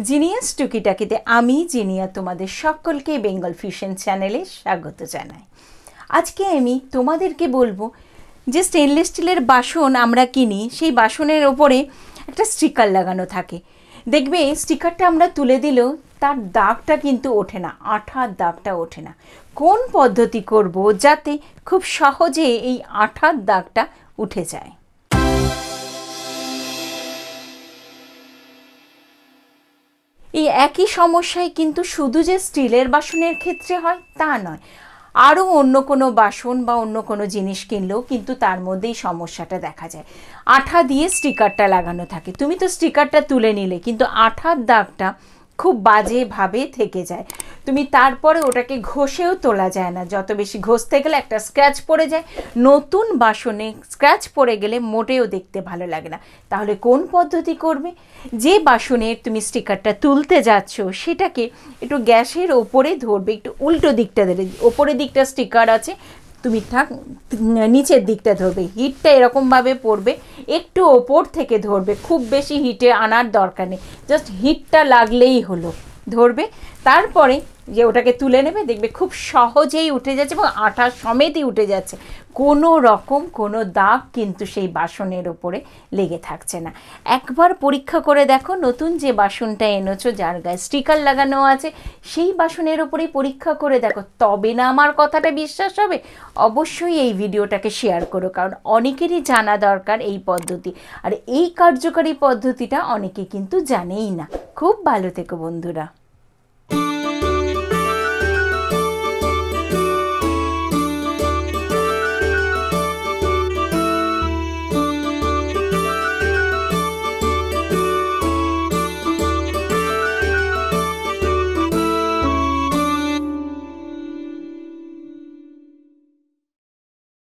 Genius টুকি টাকিতে আমি জিনিয়া তোমাদের সকলকে বেঙ্গল ফিউশন চ্যানেলে স্বাগত জানাই। আজকে আমি তোমাদেরকে বলবো যে স্টেনলেস স্টিলের বাসন আমরা কিনি, সেই বাসনের ওপরে একটা স্টিকার লাগানো থাকে। দেখবে স্টিকারটা আমরা তুলে দিলেও তার দাগটা কিন্তু ওঠে না, আঠার দাগটা ওঠে না। কোন পদ্ধতি করব যাতে খুব সহজে এই আঠার দাগটা উঠে যায়? এই একই সমস্যাই কিন্তু শুধু যে স্টিলের বাসনের ক্ষেত্রে হয় তা নয়, আরও অন্য কোনো বাসন বা অন্য কোনো জিনিস কিনলেও কিন্তু তার মধ্যেই সমস্যাটা দেখা যায়। আঠা দিয়ে স্টিকারটা লাগানো থাকে, তুমি তো স্টিকারটা তুলে নিলে কিন্তু আঠার দাগটা খুব বাজেভাবে থেকে যায়। তুমি তারপরে ওটাকে ঘষেও তোলা যায় না, যত বেশি ঘষতে গেলে একটা স্ক্র্যাচ পড়ে যায়। নতুন বাসনে স্ক্র্যাচ পড়ে গেলে মোটেও দেখতে ভালো লাগে না। তাহলে কোন পদ্ধতি করবে? যে বাসনের তুমি স্টিকারটা তুলতে যাচ্ছ সেটাকে একটু গ্যাসের ওপরে ধরবে, একটু উল্টো দিকটা ধরে, ওপরের দিকটা স্টিকার আছে, তুমি নিচের দিকটা ধরবে, হিটটা এরকমভাবে পড়বে, একটু ওপর থেকে ধরবে, খুব বেশি হিটে আনার দরকার নেই, জাস্ট হিটটা লাগলেই হলো। ধরবে, তারপরে যে ওটাকে তুলে নেবে, দেখবে খুব সহজেই উঠে যাচ্ছে এবং আঠা সমেতই উঠে যাচ্ছে। কোনো রকম কোনো দাগ কিন্তু সেই বাসনের ওপরে লেগে থাকছে না। একবার পরীক্ষা করে দেখো, নতুন যে বাসনটা এনেছো যার গায়ে স্টিকার লাগানো আছে সেই বাসনের ওপরেই পরীক্ষা করে দেখো, তবে না আমার কথাটা বিশ্বাস হবে। অবশ্যই এই ভিডিওটাকে শেয়ার করো, কারণ অনেকেরই জানা দরকার এই পদ্ধতি, আর এই কার্যকারী পদ্ধতিটা অনেকে কিন্তু জানেই না। খুব ভালো থেকো বন্ধুরা।